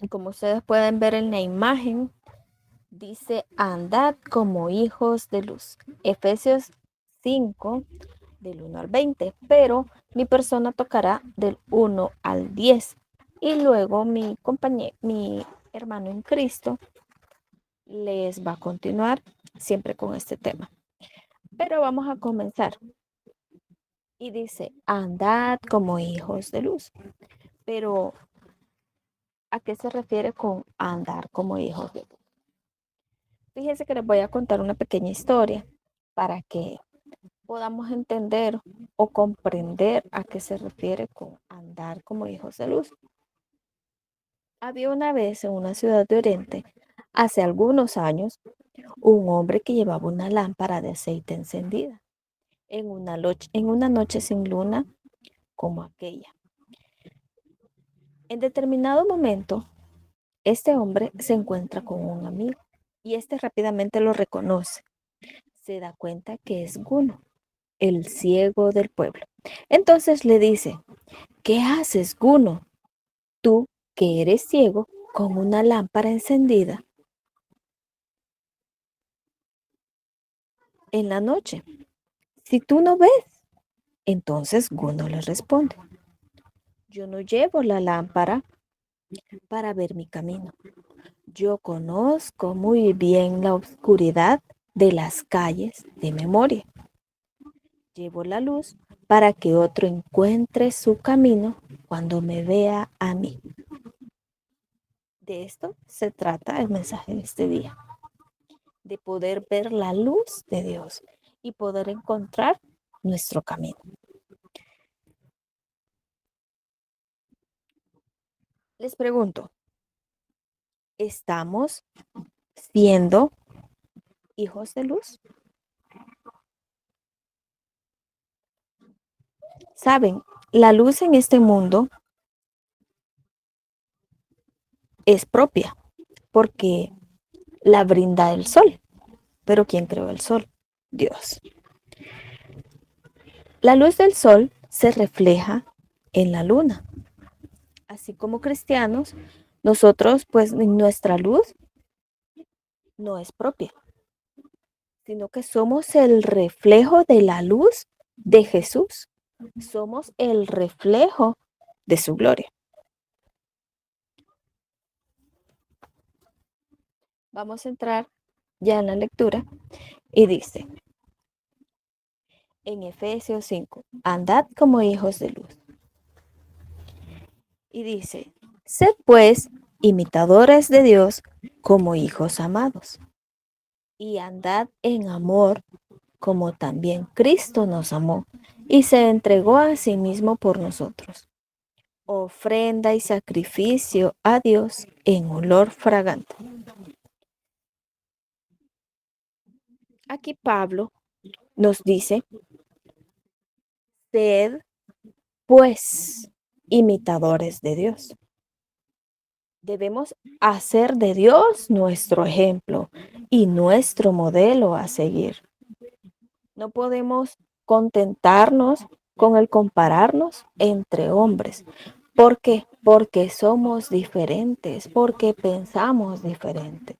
Como ustedes pueden ver en la imagen, dice, andad como hijos de luz. Efesios 5, del 1 al 20, pero mi persona tocará del 1 al 10. Y luego mi hermano en Cristo, les va a continuar siempre con este tema. Pero vamos a comenzar. Y dice, andad como hijos de luz. Pero, ¿a qué se refiere con andar como hijos de luz? Fíjense que les voy a contar una pequeña historia para que podamos entender o comprender a qué se refiere con andar como hijos de luz. Había una vez en una ciudad de Oriente, hace algunos años, un hombre que llevaba una lámpara de aceite encendida en una noche sin luna como aquella. En determinado momento, este hombre se encuentra con un amigo y este rápidamente lo reconoce. Se da cuenta que es Guno, el ciego del pueblo. Entonces le dice, ¿qué haces, Guno? Tú que eres ciego con una lámpara encendida en la noche. Si tú no ves, entonces Guno le responde, yo no llevo la lámpara para ver mi camino. Yo conozco muy bien la oscuridad de las calles de memoria. Llevo la luz para que otro encuentre su camino cuando me vea a mí. De esto se trata el mensaje de este día, de poder ver la luz de Dios y poder encontrar nuestro camino. Les pregunto, ¿estamos siendo hijos de luz? Saben, la luz en este mundo es propia porque la brinda el sol. Pero ¿quién creó el sol? Dios. La luz del sol se refleja en la luna. Así como cristianos, nosotros pues nuestra luz no es propia, sino que somos el reflejo de la luz de Jesús. Somos el reflejo de su gloria. Vamos a entrar ya en la lectura y dice en Efesios 5, andad como hijos de luz. Y dice, sed pues imitadores de Dios como hijos amados y andad en amor como también Cristo nos amó y se entregó a sí mismo por nosotros, ofrenda y sacrificio a Dios en olor fragante. Aquí Pablo nos dice, sed pues imitadores de Dios. Debemos hacer de Dios nuestro ejemplo y nuestro modelo a seguir. No podemos contentarnos con el compararnos entre hombres. ¿Por qué? Porque somos diferentes, porque pensamos diferente.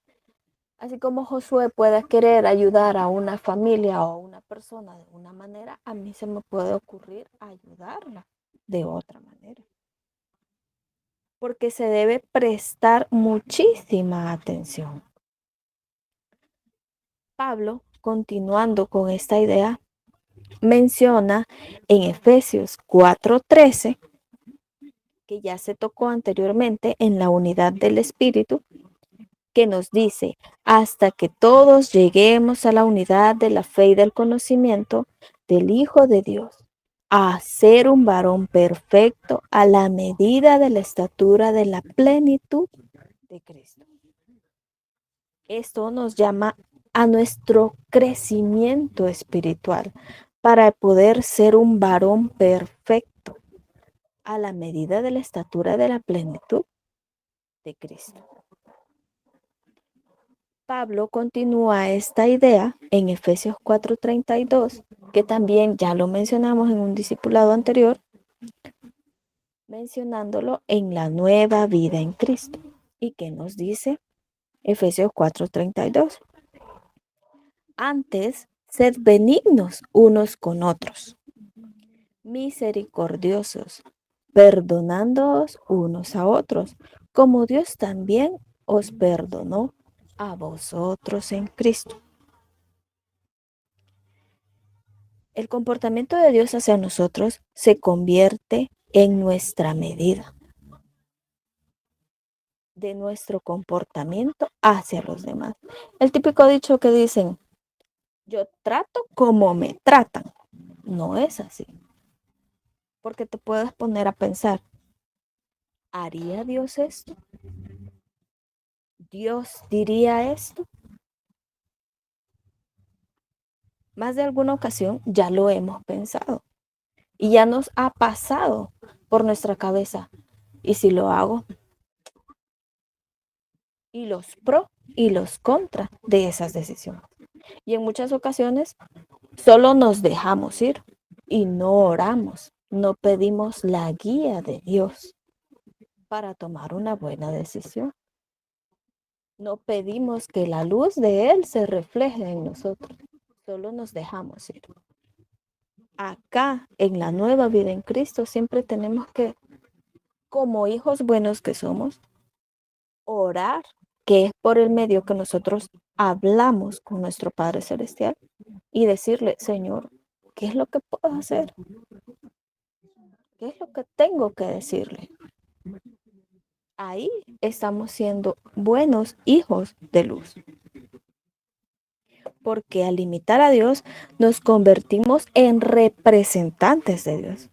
Así como Josué puede querer ayudar a una familia o a una persona de una manera, a mí se me puede ocurrir ayudarla de otra manera. Porque se debe prestar muchísima atención. Pablo, continuando con esta idea, menciona en Efesios 4:13, que ya se tocó anteriormente en la unidad del Espíritu, que nos dice, hasta que todos lleguemos a la unidad de la fe y del conocimiento del Hijo de Dios, a ser un varón perfecto a la medida de la estatura de la plenitud de Cristo. Esto nos llama a nuestro crecimiento espiritual para poder ser un varón perfecto a la medida de la estatura de la plenitud de Cristo. Pablo continúa esta idea en Efesios 4:32, que también ya lo mencionamos en un discipulado anterior, mencionándolo en la nueva vida en Cristo. ¿Y qué nos dice Efesios 4:32? Antes, sed benignos unos con otros, misericordiosos, perdonándoos unos a otros, como Dios también os perdonó a vosotros en Cristo. El comportamiento de Dios hacia nosotros se convierte en nuestra medida de nuestro comportamiento hacia los demás. El típico dicho que dicen, yo trato como me tratan. No es así, porque te puedes poner a pensar, ¿haría Dios esto? ¿Dios diría esto? Más de alguna ocasión ya lo hemos pensado y ya nos ha pasado por nuestra cabeza. ¿Y si lo hago? Y los pro y los contra de esas decisiones. Y en muchas ocasiones solo nos dejamos ir y no oramos, no pedimos la guía de Dios para tomar una buena decisión. No pedimos que la luz de Él se refleje en nosotros, solo nos dejamos ir. Acá, en la nueva vida en Cristo, siempre tenemos que, como hijos buenos que somos, orar, que es por el medio que nosotros hablamos con nuestro Padre Celestial y decirle, Señor, ¿qué es lo que puedo hacer? ¿Qué es lo que tengo que decirle? Ahí estamos siendo buenos hijos de luz. Porque al imitar a Dios nos convertimos en representantes de Dios,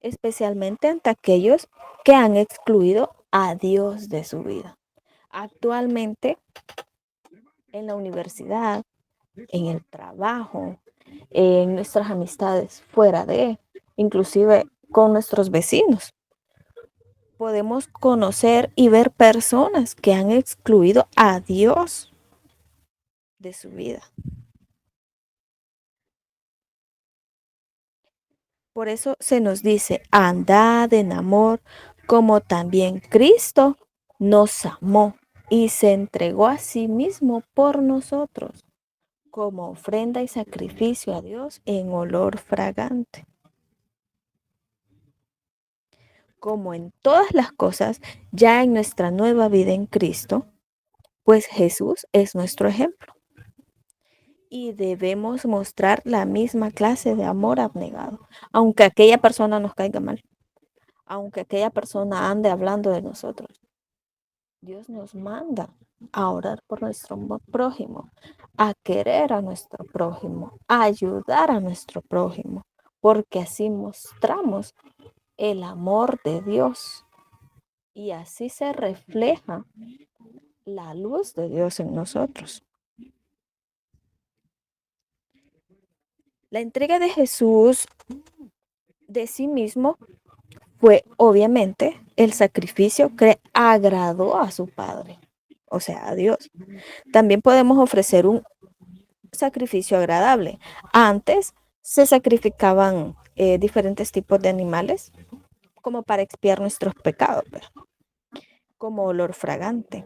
especialmente ante aquellos que han excluido a Dios de su vida. Actualmente, en la universidad, en el trabajo, en nuestras amistades fuera de, inclusive con nuestros vecinos, podemos conocer y ver personas que han excluido a Dios de su vida. Por eso se nos dice, andad en amor, como también Cristo nos amó y se entregó a sí mismo por nosotros, como ofrenda y sacrificio a Dios en olor fragante. Como en todas las cosas, ya en nuestra nueva vida en Cristo, pues Jesús es nuestro ejemplo. Y debemos mostrar la misma clase de amor abnegado, aunque aquella persona nos caiga mal, aunque aquella persona ande hablando de nosotros. Dios nos manda a orar por nuestro prójimo, a querer a nuestro prójimo, a ayudar a nuestro prójimo, porque así mostramos el amor de Dios y así se refleja la luz de Dios en nosotros. La entrega de Jesús de sí mismo fue obviamente el sacrificio que agradó a su Padre, o sea, a Dios. También podemos ofrecer un sacrificio agradable. Antes se sacrificaban diferentes tipos de animales como para expiar nuestros pecados, como olor fragante.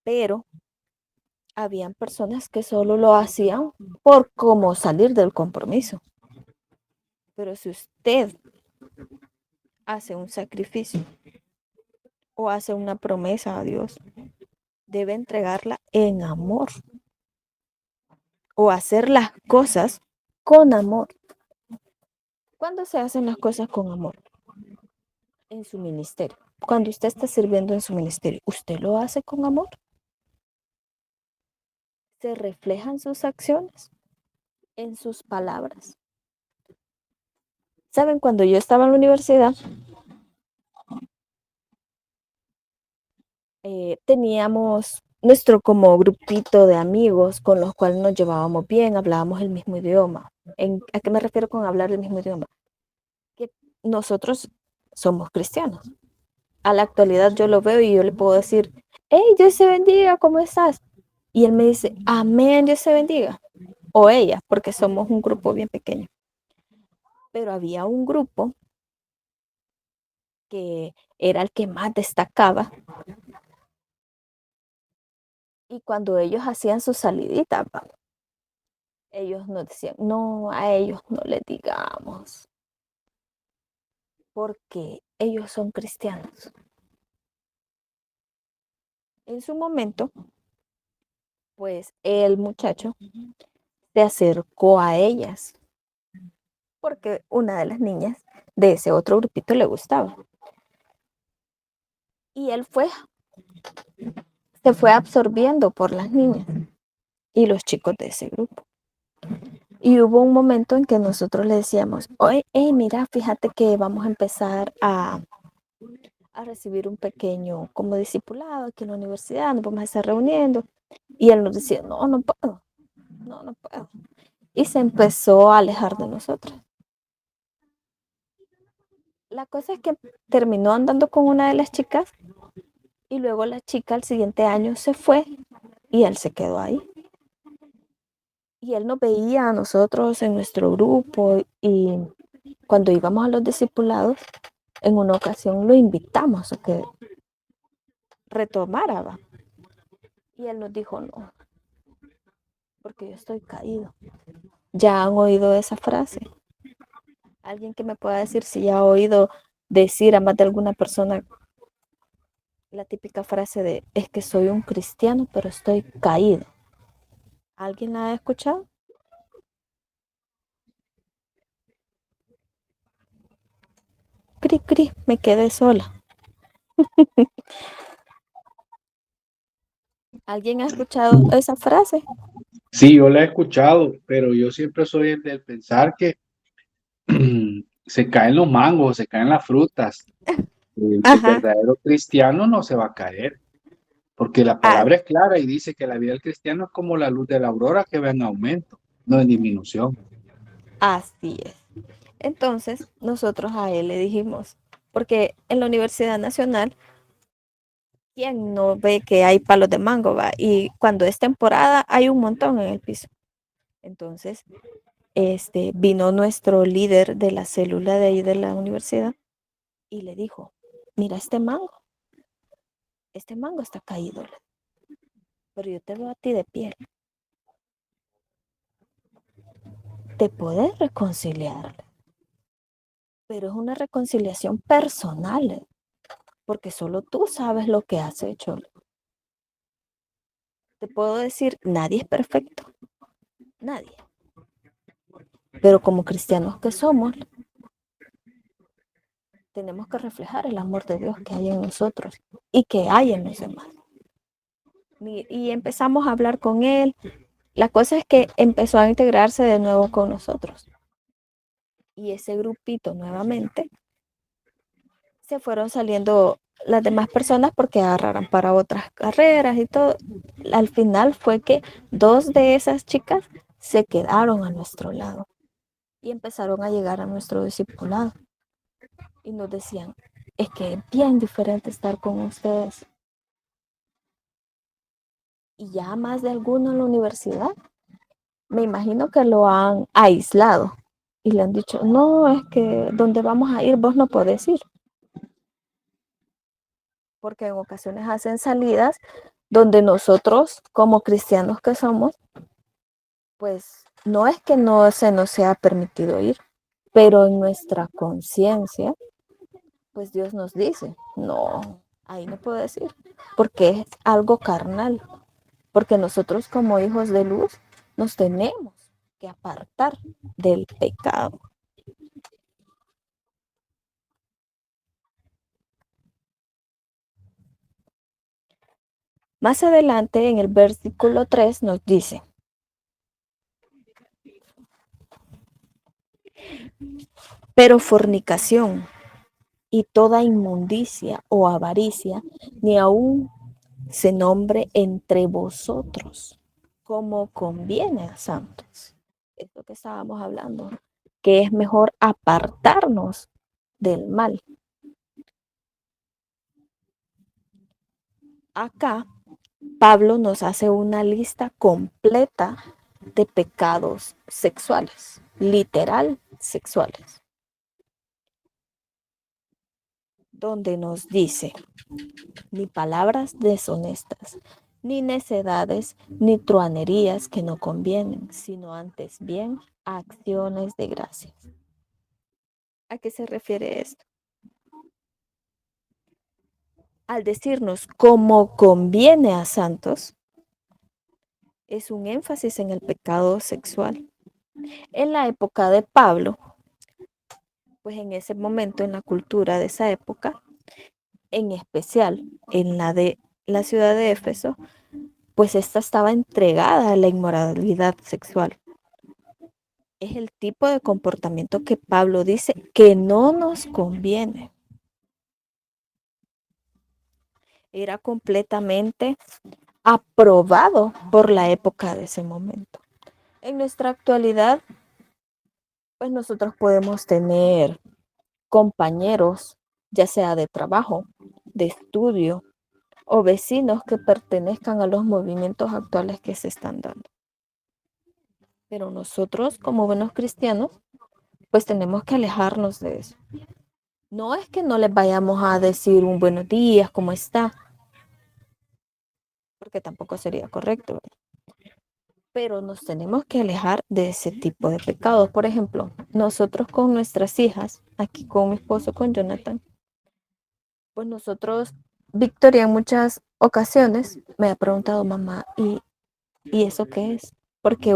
Pero habían personas que solo lo hacían por como salir del compromiso. Pero si usted hace un sacrificio o hace una promesa a Dios, debe entregarla en amor o hacer las cosas con amor. ¿Cuándo se hacen las cosas con amor? En su ministerio. Cuando usted está sirviendo en su ministerio, ¿usted lo hace con amor? ¿Se reflejan sus acciones en sus palabras? ¿Saben? Cuando yo estaba en la universidad, teníamos nuestro como grupito de amigos con los cuales nos llevábamos bien, hablábamos el mismo idioma. ¿A qué me refiero con hablar el mismo idioma? Que nosotros somos cristianos. A la actualidad yo lo veo y yo le puedo decir, hey, Dios se bendiga, ¿cómo estás? Y él me dice, amén, Dios se bendiga. O ella, porque somos un grupo bien pequeño. Pero había un grupo que era el que más destacaba Y cuando ellos hacían su salidita, ellos nos decían, no, a ellos no les digamos, porque ellos son cristianos. En su momento, pues el muchacho se acercó a ellas, porque una de las niñas de ese otro grupito le gustaba. Y él se fue absorbiendo por las niñas y los chicos de ese grupo. Y hubo un momento en que nosotros le decíamos, oye, hey, mira, fíjate que vamos a empezar a recibir un pequeño como discipulado aquí en la universidad, nos vamos a estar reuniendo. Y él nos decía, no, no puedo, no, no puedo. Y se empezó a alejar de nosotros. La cosa es que terminó andando con una de las chicas y luego la chica al siguiente año se fue y él se quedó ahí. Y él nos veía a nosotros en nuestro grupo y cuando íbamos a los discipulados, en una ocasión lo invitamos a que retomara. ¿Va? Y él nos dijo, no, porque yo estoy caído. ¿Ya han oído esa frase? Alguien que me pueda decir si ya ha oído decir a más de alguna persona la típica frase de es que soy un cristiano, pero estoy caído. ¿Alguien la ha escuchado? Cri, cri, me quedé sola. ¿Alguien ha escuchado esa frase? Sí, yo la he escuchado, pero yo siempre soy el del pensar que se caen los mangos, se caen las frutas. El Ajá. verdadero cristiano no se va a caer, porque la Ah, palabra es clara y dice que la vida del cristiano es como la luz de la aurora que va en aumento, no en disminución. así es. Entonces, nosotros a él le dijimos, porque en la Universidad Nacional, ¿quién no ve que hay palos de mango, va? Y cuando es temporada, hay un montón en el piso. Entonces, vino nuestro líder de la célula de ahí de la universidad y le dijo, mira este mango está caído, pero yo te veo a ti de pie, te puedes reconciliar, pero es una reconciliación personal, porque solo tú sabes lo que has hecho. Te puedo decir, nadie es perfecto, nadie, pero como cristianos que somos, tenemos que reflejar el amor de Dios que hay en nosotros y que hay en los demás. Y empezamos a hablar con él. La cosa es que empezó a integrarse de nuevo con nosotros. Y ese grupito nuevamente se fueron saliendo las demás personas porque agarraron para otras carreras y todo. Al final fue que dos de esas chicas se quedaron a nuestro lado y empezaron a llegar a nuestro discipulado. Y nos decían, es que es bien diferente estar con ustedes. Y ya más de alguno en la universidad, me imagino que lo han aislado y le han dicho, no, es que donde vamos a ir vos no podés ir, porque en ocasiones hacen salidas donde nosotros, como cristianos que somos, pues no es que no se nos sea permitido ir, pero en nuestra conciencia, pues Dios nos dice, no, ahí no puedes ir, porque es algo carnal, porque nosotros como hijos de luz nos tenemos que apartar del pecado. Más adelante en el versículo 3 nos dice, pero fornicación y toda inmundicia o avaricia ni aun se nombre entre vosotros como conviene a santos. Es lo que estábamos hablando, que es mejor apartarnos del mal. Acá Pablo nos hace una lista completa de pecados sexuales, literal sexuales, donde nos dice ni palabras deshonestas, ni necedades, ni truanerías que no convienen, sino antes bien acciones de gracias. ¿A qué se refiere esto? Al decirnos cómo conviene a santos, es un énfasis en el pecado sexual. En la época de Pablo, pues en ese momento, en la cultura de esa época, en especial en la de la ciudad de Éfeso, pues esta estaba entregada a la inmoralidad sexual. Es el tipo de comportamiento que Pablo dice que no nos conviene. Era completamente aprobado por la época de ese momento. En nuestra actualidad, pues nosotros podemos tener compañeros, ya sea de trabajo, de estudio o vecinos que pertenezcan a los movimientos actuales que se están dando. Pero nosotros, como buenos cristianos, pues tenemos que alejarnos de eso. No es que no les vayamos a decir un buenos días, ¿cómo está? Porque tampoco sería correcto, ¿verdad? Pero nos tenemos que alejar de ese tipo de pecados. Por ejemplo, nosotros con nuestras hijas, aquí con mi esposo, con Jonathan, pues nosotros, Victoria en muchas ocasiones me ha preguntado, mamá, ¿y eso qué es? Porque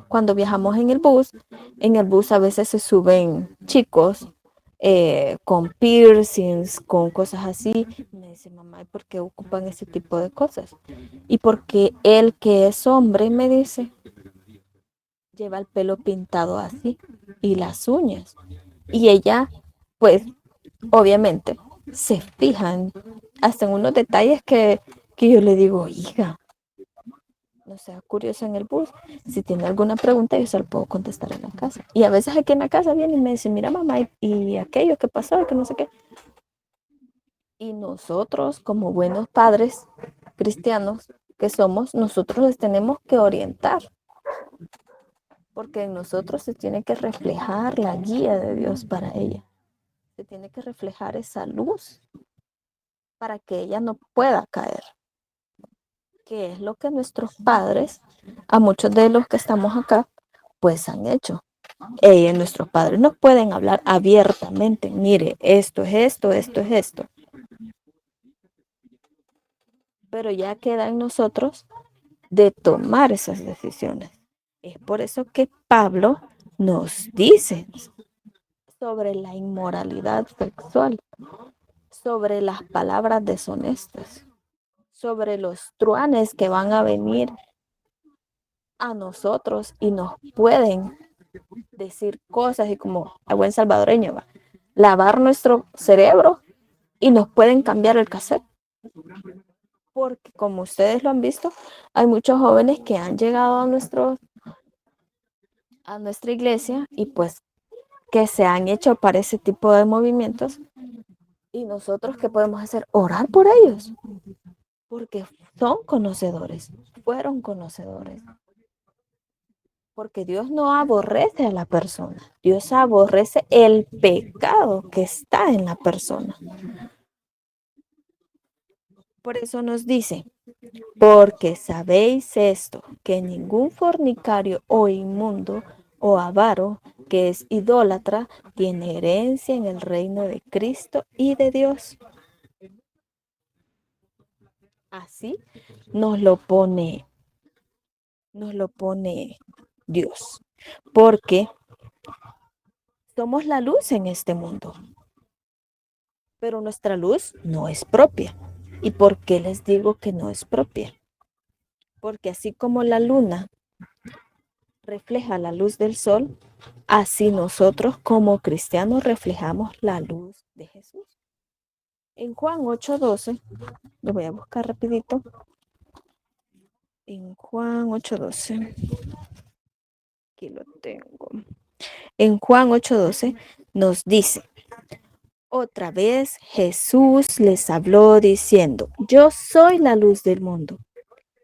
cuando viajamos en el bus a veces se suben chicos con piercings, con cosas así. Me dice, mamá, ¿y por qué ocupan ese tipo de cosas? Y porque él que es hombre, me dice, lleva el pelo pintado así y las uñas. Y ella, pues, obviamente, se fijan hasta en unos detalles que yo le digo, hija, no sea curioso en el bus. Si tiene alguna pregunta, yo se la puedo contestar en la casa. Y a veces aquí en la casa viene y me dice, mira mamá, y aquello que pasó, que no sé qué. Y nosotros, como buenos padres cristianos que somos, nosotros les tenemos que orientar, porque en nosotros se tiene que reflejar la guía de Dios para ella. Se tiene que reflejar esa luz para que ella no pueda caer, que es lo que nuestros padres, a muchos de los que estamos acá, pues han hecho. Nuestros padres nos pueden hablar abiertamente, mire, esto es esto, esto es esto, pero ya queda en nosotros de tomar esas decisiones. Es por eso que Pablo nos dice sobre la inmoralidad sexual, sobre las palabras deshonestas, sobre los truanes que van a venir a nosotros y nos pueden decir cosas y como a buen salvadoreño, va, lavar nuestro cerebro y nos pueden cambiar el cassette. Porque como ustedes lo han visto, hay muchos jóvenes que han llegado a nuestra iglesia y pues que se han hecho para ese tipo de movimientos. Y nosotros, ¿qué podemos hacer? Orar por ellos. Porque son conocedores, fueron conocedores. Porque Dios no aborrece a la persona. Dios aborrece el pecado que está en la persona. Por eso nos dice, porque sabéis esto, que ningún fornicario o inmundo o avaro que es idólatra tiene herencia en el reino de Cristo y de Dios. Así nos lo pone Dios, porque somos la luz en este mundo, pero nuestra luz no es propia. ¿Y por qué les digo que no es propia? Porque así como la luna refleja la luz del sol, así nosotros como cristianos reflejamos la luz de Jesús. En Juan 8:12, lo voy a buscar rapidito. En Juan 8:12, aquí lo tengo. En Juan 8:12 nos dice, otra vez Jesús les habló diciendo, yo soy la luz del mundo.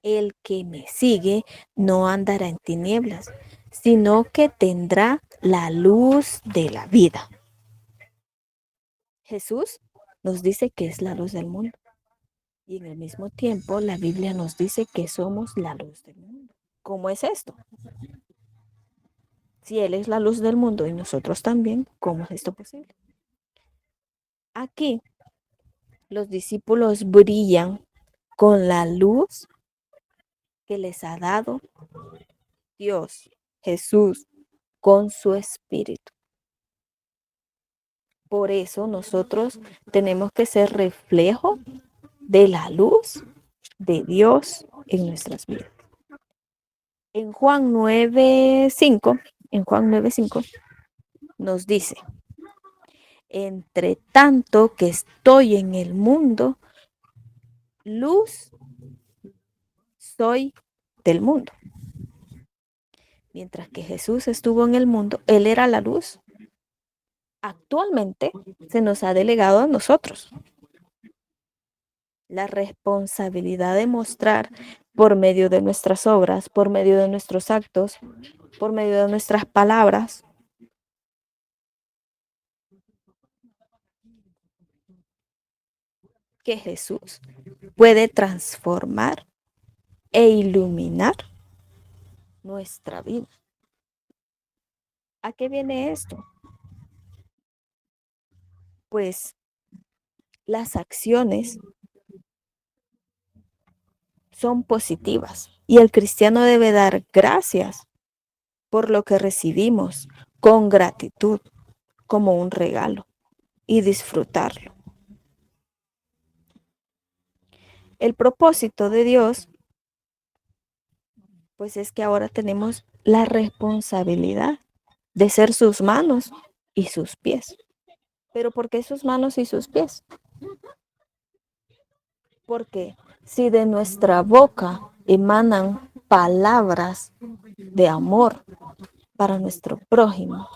El que me sigue no andará en tinieblas, sino que tendrá la luz de la vida. Jesús nos dice que es la luz del mundo. Y en el mismo tiempo, la Biblia nos dice que somos la luz del mundo. ¿Cómo es esto? Si Él es la luz del mundo y nosotros también, ¿cómo es esto posible? Aquí los discípulos brillan con la luz que les ha dado Dios, Jesús, con su espíritu. Por eso nosotros tenemos que ser reflejo de la luz de Dios en nuestras vidas. En Juan 9:5, en Juan 9:5 nos dice, entre tanto que estoy en el mundo, luz soy del mundo. Mientras que Jesús estuvo en el mundo, Él era la luz. Actualmente se nos ha delegado a nosotros la responsabilidad de mostrar por medio de nuestras obras, por medio de nuestros actos, por medio de nuestras palabras, que Jesús puede transformar e iluminar nuestra vida. ¿A qué viene esto? Pues las acciones son positivas y el cristiano debe dar gracias por lo que recibimos con gratitud como un regalo y disfrutarlo. El propósito de Dios, pues es que ahora tenemos la responsabilidad de ser sus manos y sus pies. ¿Pero por qué sus manos y sus pies? Porque si de nuestra boca emanan palabras de amor para nuestro prójimo,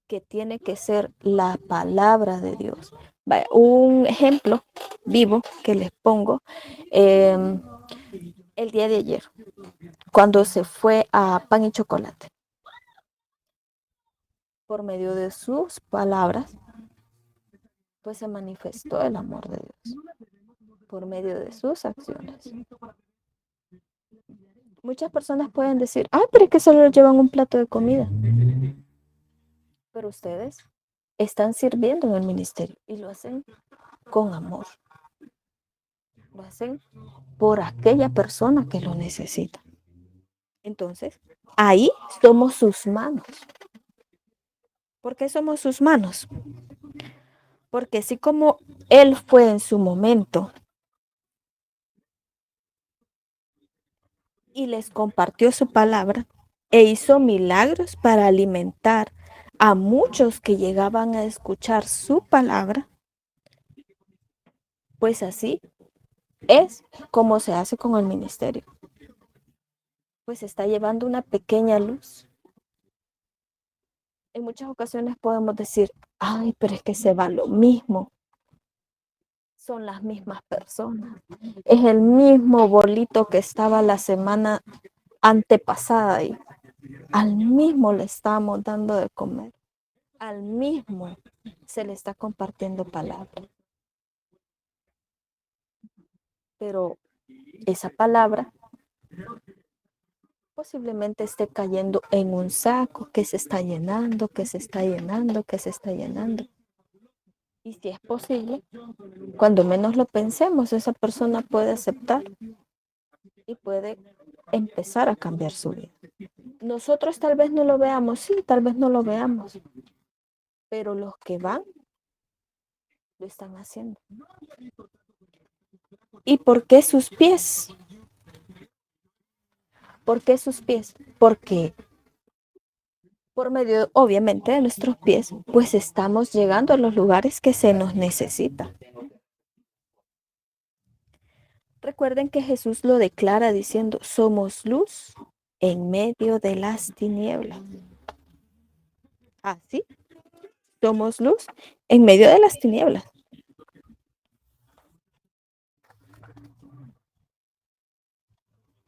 que tiene que ser la palabra de Dios. Un ejemplo vivo que les pongo, el día de ayer, cuando se fue a Pan y Chocolate, por medio de sus palabras, pues se manifestó el amor de Dios, por medio de sus acciones. Muchas personas pueden decir, ay, pero es que solo llevan un plato de comida. Pero ustedes están sirviendo en el ministerio y lo hacen con amor. Lo hacen por aquella persona que lo necesita. Entonces, ahí somos sus manos. ¿Por qué somos sus manos? Porque así como Él fue en su momento y les compartió su palabra e hizo milagros para alimentar a muchos que llegaban a escuchar su palabra, pues así es como se hace con el ministerio. Pues está llevando una pequeña luz. En muchas ocasiones podemos decir, ay, pero es que se va lo mismo. Son las mismas personas. Es el mismo bolito que estaba la semana antepasada y al mismo le estamos dando de comer. Al mismo se le está compartiendo palabra. Pero esa palabra posiblemente esté cayendo en un saco que se está llenando, que se está llenando, que se está llenando. Y si es posible, cuando menos lo pensemos, esa persona puede aceptar y puede empezar a cambiar su vida. Nosotros tal vez no lo veamos, sí, tal vez no lo veamos, pero los que van lo están haciendo. ¿Y por qué sus pies? ¿Por qué sus pies? Porque por medio, obviamente, de nuestros pies, pues estamos llegando a los lugares que se nos necesita. Recuerden que Jesús lo declara diciendo, somos luz en medio de las tinieblas. Así, somos luz en medio de las tinieblas.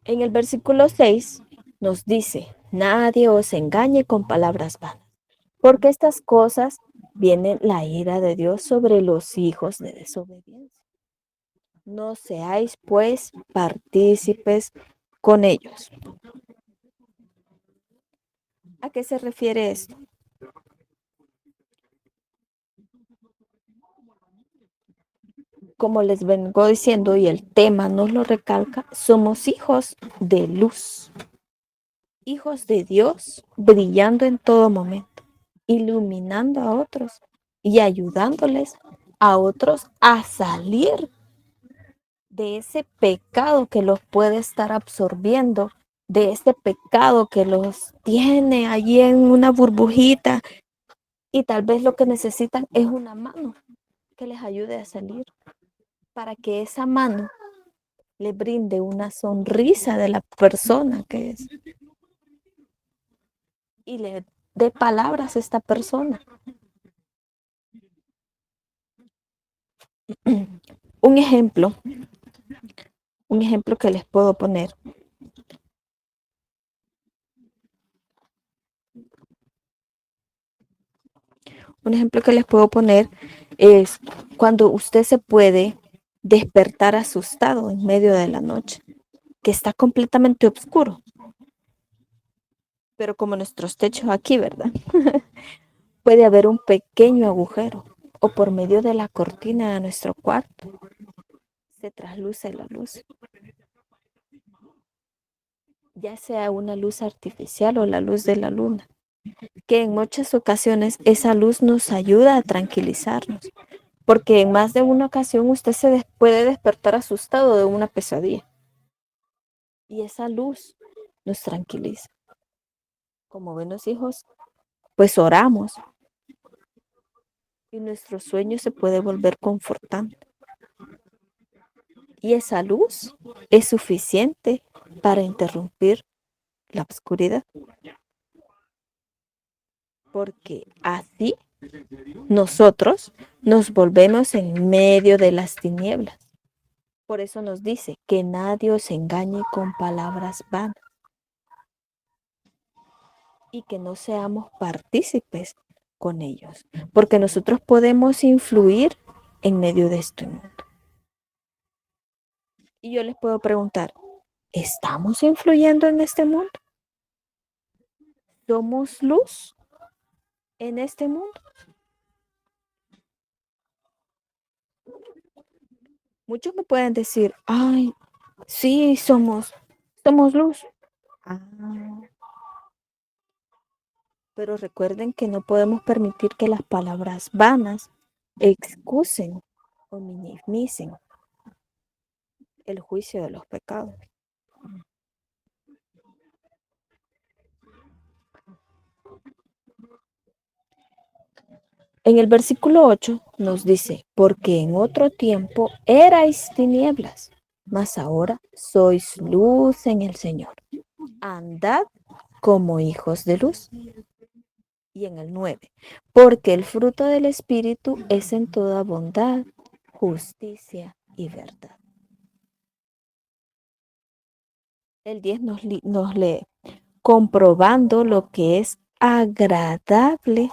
En el versículo 6 nos dice, nadie os engañe con palabras vanas, porque estas cosas viene la ira de Dios sobre los hijos de desobediencia. No seáis pues partícipes con ellos. ¿A qué se refiere esto? Como les vengo diciendo y el tema nos lo recalca, somos hijos de luz, hijos de Dios, brillando en todo momento, iluminando a otros y ayudándoles a otros a salir de ese pecado que los puede estar absorbiendo, de este pecado que los tiene allí en una burbujita y tal vez lo que necesitan es una mano que les ayude a salir, para que esa mano le brinde una sonrisa de la persona que es y le dé palabras a esta persona. Un ejemplo que les puedo poner. Un ejemplo que les puedo poner es cuando usted se puede despertar asustado en medio de la noche, que está completamente oscuro. Pero como nuestros techos aquí, ¿verdad? Puede haber un pequeño agujero o por medio de la cortina de nuestro cuarto se trasluce la luz, ya sea una luz artificial o la luz de la luna, que en muchas ocasiones esa luz nos ayuda a tranquilizarnos, porque en más de una ocasión usted puede despertar asustado de una pesadilla y esa luz nos tranquiliza. Como buenos hijos, pues oramos y nuestro sueño se puede volver confortante. Y esa luz es suficiente para interrumpir la oscuridad. Porque así nosotros nos volvemos en medio de las tinieblas. Por eso nos dice que nadie os engañe con palabras vanas y que no seamos partícipes con ellos, porque nosotros podemos influir en medio de este mundo. Y yo les puedo preguntar, ¿estamos influyendo en este mundo? ¿Somos luz en este mundo? Muchos me pueden decir, ay, sí, somos luz. Ah, pero recuerden que no podemos permitir que las palabras vanas excusen o minimicen el juicio de los pecados. En el versículo 8 nos dice, porque en otro tiempo erais tinieblas, mas ahora sois luz en el Señor. Andad como hijos de luz. Y en el 9, porque el fruto del Espíritu es en toda bondad, justicia y verdad. El 10 nos lee, comprobando lo que es agradable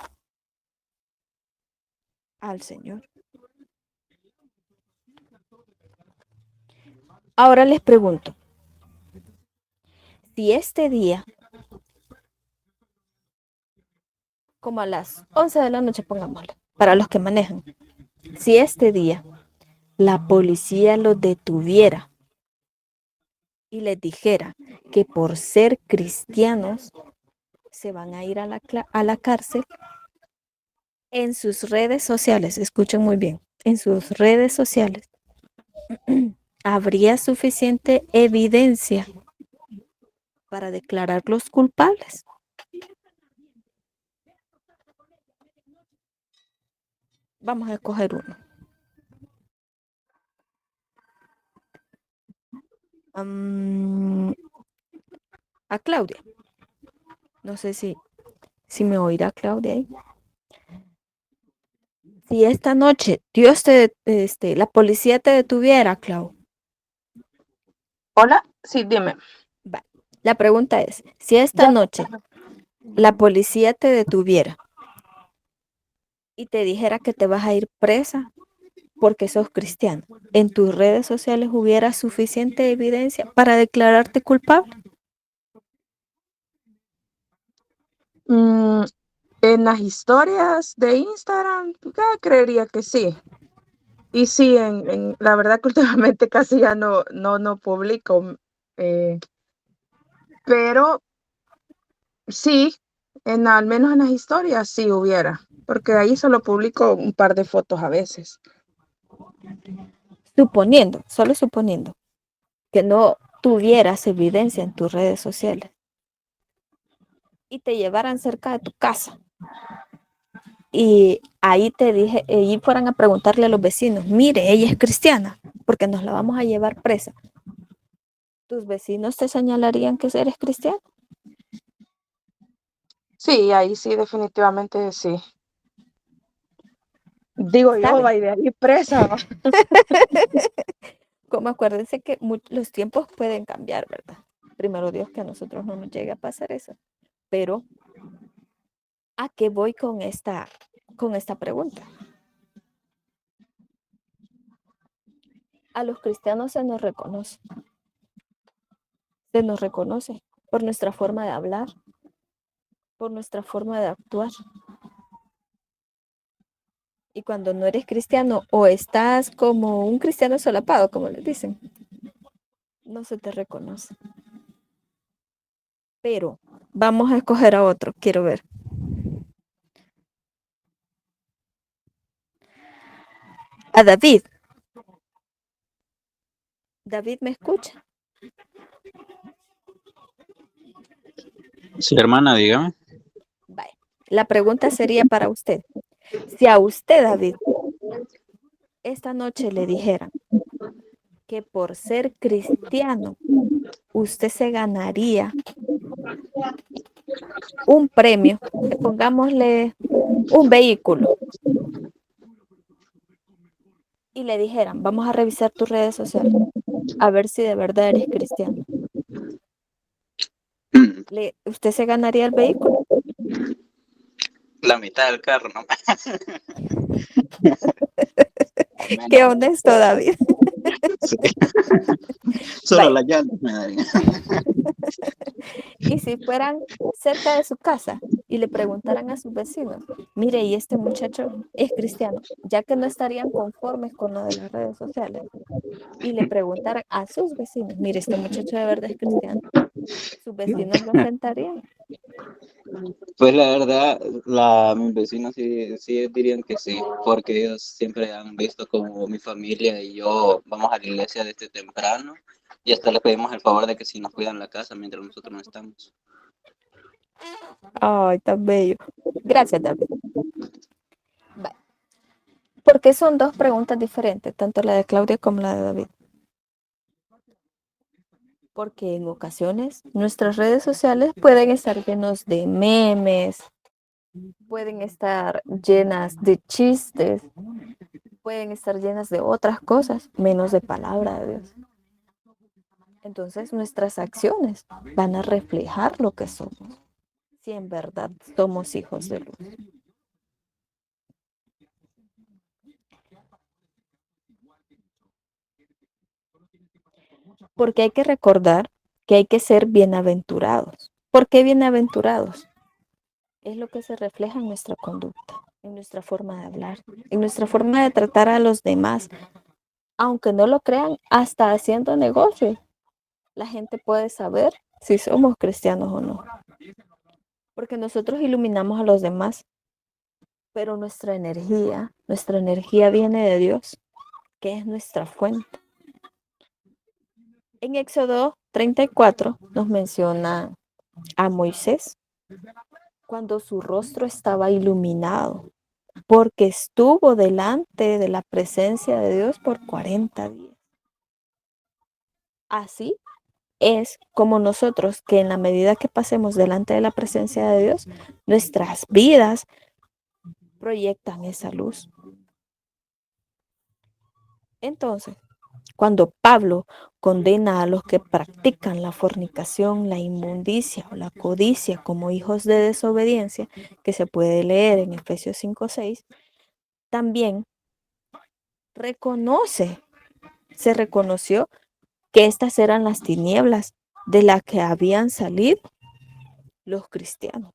al Señor. Ahora les pregunto, si este día, como a las 11 de la noche, pongámosle, para los que manejan, si este día la policía los detuviera y les dijera que por ser cristianos se van a ir a la cárcel, en sus redes sociales, escuchen muy bien, en sus redes sociales, habría suficiente evidencia para declararlos culpables. Vamos a escoger uno. A Claudia. No sé si me oirá Claudia ahí. Si esta noche Dios la policía te detuviera, Clau. Hola, sí, dime. Va. La pregunta es, si esta noche la policía te detuviera y te dijera que te vas a ir presa porque sos cristiano, ¿en tus redes sociales hubiera suficiente evidencia para declararte culpable? Mm, en las historias de Instagram, creería que sí. Y sí, la verdad que últimamente casi ya no publico, pero sí, al menos en las historias sí hubiera, porque ahí solo publico un par de fotos a veces. Suponiendo, solo suponiendo, que no tuvieras evidencia en tus redes sociales y te llevaran cerca de tu casa y ahí te dije, y fueran a preguntarle a los vecinos, mire, ella es cristiana, porque nos la vamos a llevar presa. ¿Tus vecinos te señalarían que eres cristiano? Sí, ahí sí, definitivamente sí. Digo yo, ¿Saben? va y de ahí presa. Como acuérdense que los tiempos pueden cambiar, ¿verdad? Primero Dios que a nosotros no nos llegue a pasar eso. Pero, ¿a qué voy con esta pregunta? A los cristianos se nos reconoce. Se nos reconoce por nuestra forma de hablar, por nuestra forma de actuar. Y cuando no eres cristiano o estás como un cristiano solapado, como les dicen, no se te reconoce. Pero vamos a escoger a otro, quiero ver. A David. David, ¿me escucha? Sí, hermana, dígame. Vale. La pregunta sería para usted. Si a usted, David, esta noche le dijeran que por ser cristiano usted se ganaría un premio, pongámosle un vehículo, y le dijeran, vamos a revisar tus redes sociales, a ver si de verdad eres cristiano. ¿Usted se ganaría el vehículo? La mitad del carro, ¿no? Qué honesto, David. Sí. Solo Vaya. las llantas me darían. Y si fueran cerca de su casa y le preguntaran a sus vecinos, mire, y este muchacho es cristiano, ya que no estarían conformes con lo de las redes sociales, y le preguntaran a sus vecinos, mire, este muchacho de verdad es cristiano, sus vecinos lo sentarían. Pues la verdad, mis vecinos sí dirían que sí, porque ellos siempre han visto como mi familia y yo vamos a la iglesia desde temprano y hasta les pedimos el favor de que si nos cuidan la casa mientras nosotros no estamos. Ay, tan bello. Gracias, David. Bye. Porque son dos preguntas diferentes, tanto la de Claudia como la de David. Porque en ocasiones nuestras redes sociales pueden estar llenos de memes, pueden estar llenas de chistes, pueden estar llenas de otras cosas, menos de palabra de Dios. Entonces nuestras acciones van a reflejar lo que somos, si en verdad somos hijos de luz. Porque hay que recordar que hay que ser bienaventurados. ¿Por qué bienaventurados? Es lo que se refleja en nuestra conducta, en nuestra forma de hablar, en nuestra forma de tratar a los demás. Aunque no lo crean, hasta haciendo negocios, la gente puede saber si somos cristianos o no. Porque nosotros iluminamos a los demás, pero nuestra energía viene de Dios, que es nuestra fuente. En Éxodo 34 nos menciona a Moisés cuando su rostro estaba iluminado, porque estuvo delante de la presencia de Dios por 40 días. Así es como nosotros, que en la medida que pasemos delante de la presencia de Dios, nuestras vidas proyectan esa luz. Entonces, cuando Pablo condena a los que practican la fornicación, la inmundicia o la codicia como hijos de desobediencia, que se puede leer en Efesios 5:6, también se reconoció que estas eran las tinieblas de las que habían salido los cristianos.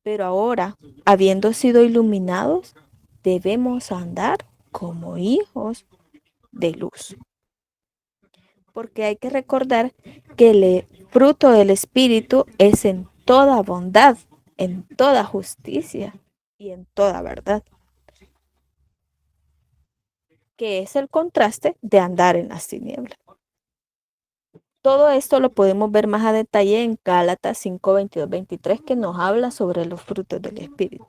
Pero ahora, habiendo sido iluminados, debemos andar como hijos de luz. Porque hay que recordar que el fruto del Espíritu es en toda bondad, en toda justicia y en toda verdad. Que es el contraste de andar en las tinieblas. Todo esto lo podemos ver más a detalle en Gálatas 5, 22, 23, que nos habla sobre los frutos del Espíritu.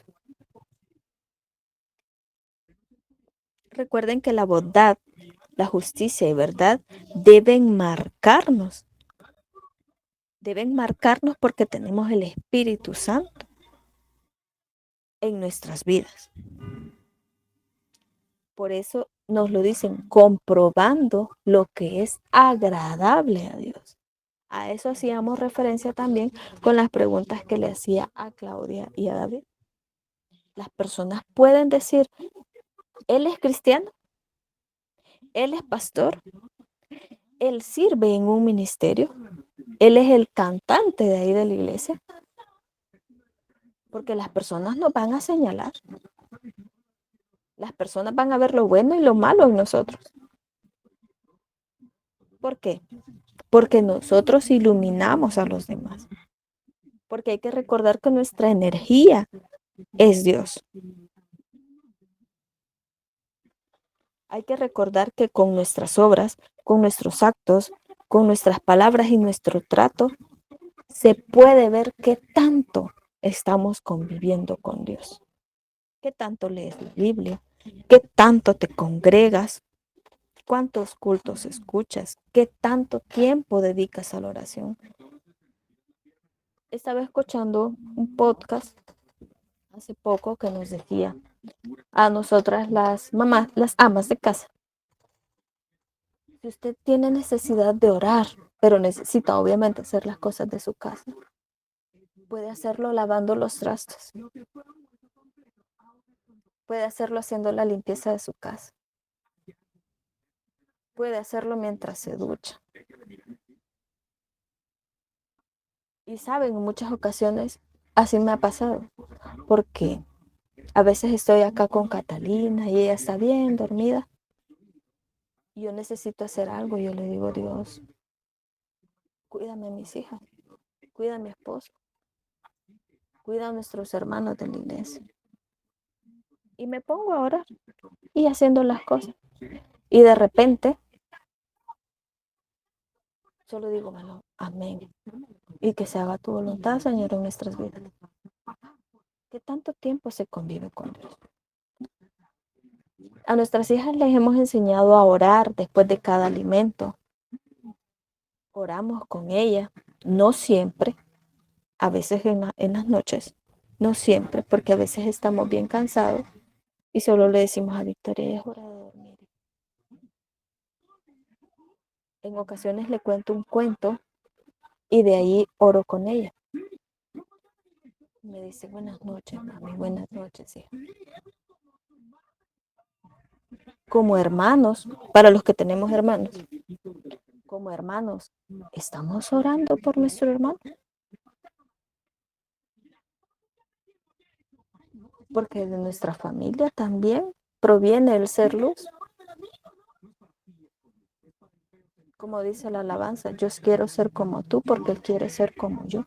Recuerden que la bondad, la justicia y verdad deben marcarnos. Deben marcarnos porque tenemos el Espíritu Santo en nuestras vidas. Por eso nos lo dicen, comprobando lo que es agradable a Dios. A eso hacíamos referencia también con las preguntas que le hacía a Claudia y a David. Las personas pueden decir, él es cristiano, él es pastor, él sirve en un ministerio, él es el cantante de ahí de la iglesia, porque las personas nos van a señalar. Las personas van a ver lo bueno y lo malo en nosotros. ¿Por qué? Porque nosotros iluminamos a los demás. Porque hay que recordar que nuestra energía es Dios. Hay que recordar que con nuestras obras, con nuestros actos, con nuestras palabras y nuestro trato, se puede ver qué tanto estamos conviviendo con Dios. Qué tanto lees la Biblia, qué tanto te congregas, cuántos cultos escuchas, qué tanto tiempo dedicas a la oración. Estaba escuchando un podcast hace poco que nos decía a nosotras las mamás, las amas de casa, si usted tiene necesidad de orar, pero necesita obviamente hacer las cosas de su casa, puede hacerlo lavando los trastos, puede hacerlo haciendo la limpieza de su casa, puede hacerlo mientras se ducha. Y saben, en muchas ocasiones así me ha pasado, porque a veces estoy acá con Catalina y ella está bien dormida. Yo necesito hacer algo. Yo le digo, Dios, cuídame a mis hijas, cuida a mi esposo, cuida a nuestros hermanos de la iglesia. Y me pongo a orar y haciendo las cosas. Y de repente, solo digo, bueno, amén. Y que se haga tu voluntad, Señor, en nuestras vidas. ¿Qué tanto tiempo se convive con Dios? A nuestras hijas les hemos enseñado a orar después de cada alimento. Oramos con ellas, no siempre, a veces en las noches, no siempre, porque a veces estamos bien cansados y solo le decimos a Victoria, es hora de dormir. En ocasiones le cuento un cuento y de ahí oro con ella. Me dice, buenas noches, mami, buenas noches, hija. Como hermanos, para los que tenemos hermanos, como hermanos, ¿estamos orando por nuestro hermano? Porque de nuestra familia también proviene el ser luz. Como dice la alabanza, yo quiero ser como tú porque él quiere ser como yo.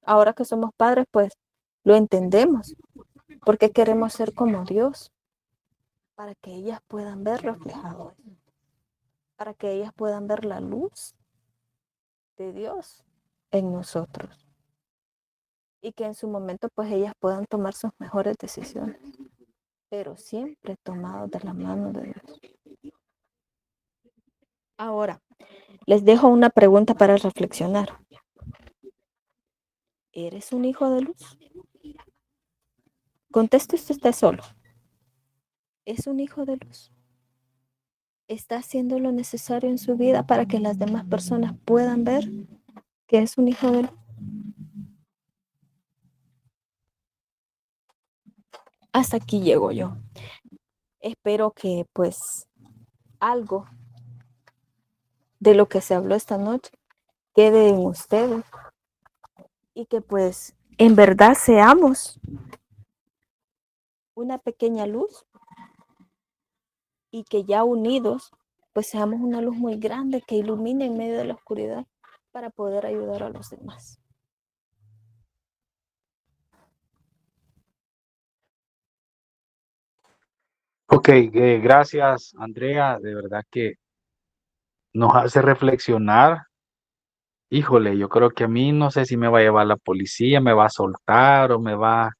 Ahora que somos padres, pues lo entendemos, porque queremos ser como Dios, para que ellas puedan ver reflejado, para que ellas puedan ver la luz de Dios en nosotros y que en su momento pues ellas puedan tomar sus mejores decisiones, pero siempre tomados de la mano de Dios. Ahora, les dejo una pregunta para reflexionar. ¿Eres un hijo de luz? Conteste usted solo. ¿Es un hijo de luz? ¿Está haciendo lo necesario en su vida para que las demás personas puedan ver que es un hijo de luz? hasta aquí llego yo. Espero que pues algo de lo que se habló esta noche quede en ustedes y que pues en verdad seamos una pequeña luz y que ya unidos pues seamos una luz muy grande que ilumine en medio de la oscuridad para poder ayudar a los demás. Ok, gracias, Andrea. De verdad que nos hace reflexionar. Híjole, yo creo que a mí no sé si me va a llevar la policía, me va a soltar o me va...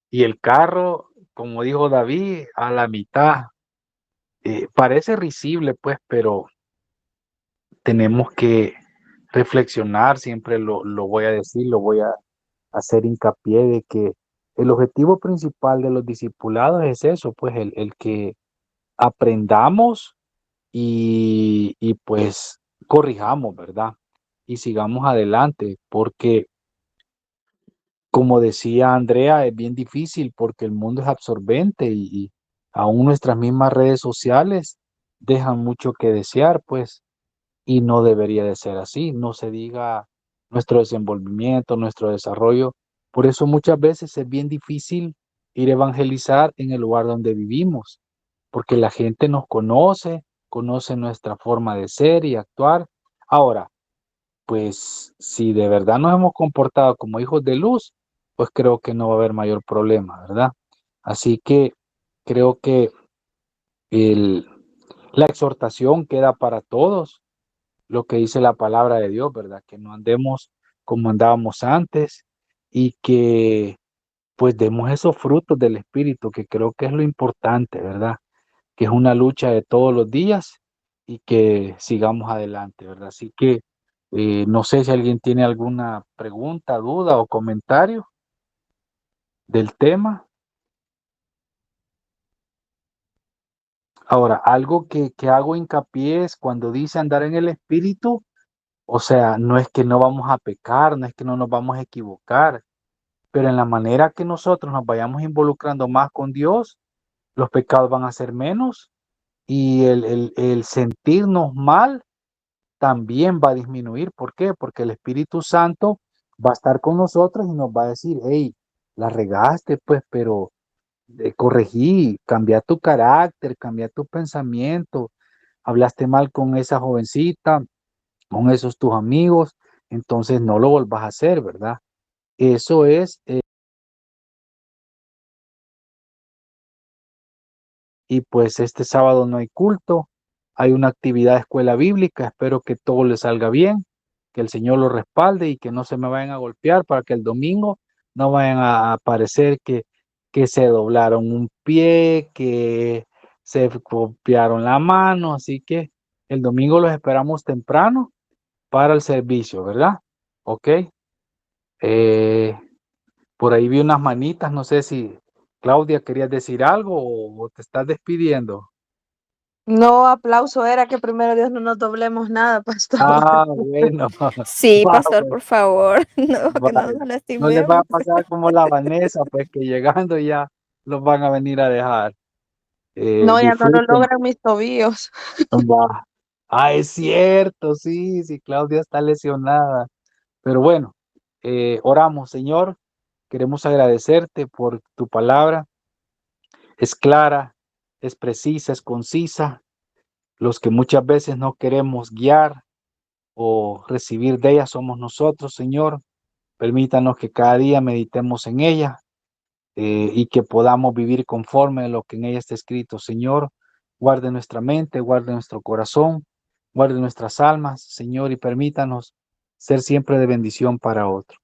Y el carro, como dijo David, a la mitad. Parece risible, pues, pero tenemos que reflexionar, siempre lo voy a decir, lo voy a hacer hincapié de que el objetivo principal de los discipulados es eso, pues el que aprendamos y pues corrijamos, ¿verdad? Y sigamos adelante, porque como decía Andrea, es bien difícil porque el mundo es absorbente y aún nuestras mismas redes sociales dejan mucho que desear, pues, y no debería de ser así, no se diga nuestro desenvolvimiento, nuestro desarrollo. Por eso muchas veces es bien difícil ir a evangelizar en el lugar donde vivimos, porque la gente nos conoce, conoce nuestra forma de ser y actuar. Ahora, pues si de verdad nos hemos comportado como hijos de luz, pues creo que no va a haber mayor problema, ¿verdad? Así que creo que el, la exhortación queda para todos, lo que dice la palabra de Dios, ¿verdad? Que no andemos como andábamos antes y que pues demos esos frutos del Espíritu, que creo que es lo importante, ¿verdad? Que es una lucha de todos los días y que sigamos adelante, ¿verdad? Así que no sé si alguien tiene alguna pregunta, duda o comentario del tema. Ahora, algo que hago hincapié es cuando dice andar en el Espíritu, o sea, no es que no vamos a pecar, no es que no nos vamos a equivocar, pero en la manera que nosotros nos vayamos involucrando más con Dios, los pecados van a ser menos y el sentirnos mal también va a disminuir. ¿Por qué? Porque el Espíritu Santo va a estar con nosotros y nos va a decir, hey, la regaste, pues, pero corregí, cambia tu carácter, cambia tu pensamiento, hablaste mal con esa jovencita, con esos tus amigos, entonces no lo volvas a hacer, ¿verdad? Eso es, y pues este sábado no hay culto, hay una actividad de escuela bíblica, espero que todo le salga bien, que el Señor lo respalde y que no se me vayan a golpear para que el domingo no vayan a aparecer que se doblaron un pie, que se copiaron la mano, así que el domingo los esperamos temprano para el servicio, ¿verdad? Ok. Eh, por ahí vi unas manitas, no sé si Claudia querías decir algo o te estás despidiendo. No, aplauso era que primero Dios no nos doblemos nada, pastor. Ah, bueno, Sí, va, pastor, pues, por favor, no, que no vaya. nos No les va a lastimemos. pasar como la Vanessa, pues que llegando ya los van a venir a dejar. No, ya no lo Disfruten. logran mis tobillos. Va. Ah, es cierto, sí, sí, Claudia está lesionada. Pero bueno, oramos, Señor. Queremos agradecerte por tu palabra. Es clara, es precisa, es concisa. Los que muchas veces no queremos guiar o recibir de ella somos nosotros, Señor. Permítanos que cada día meditemos en ella y que podamos vivir conforme a lo que en ella está escrito. Señor, guarde nuestra mente, guarde nuestro corazón, guarde nuestras almas, Señor, y permítanos ser siempre de bendición para otro.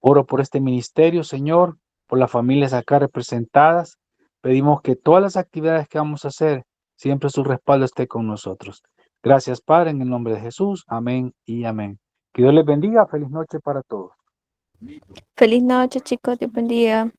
Oro por este ministerio, Señor, por las familias acá representadas. Pedimos que todas las actividades que vamos a hacer, siempre su respaldo esté con nosotros. Gracias, Padre, en el nombre de Jesús. Amén y amén. Que Dios les bendiga. Feliz noche para todos. Feliz noche, chicos, Dios bendiga.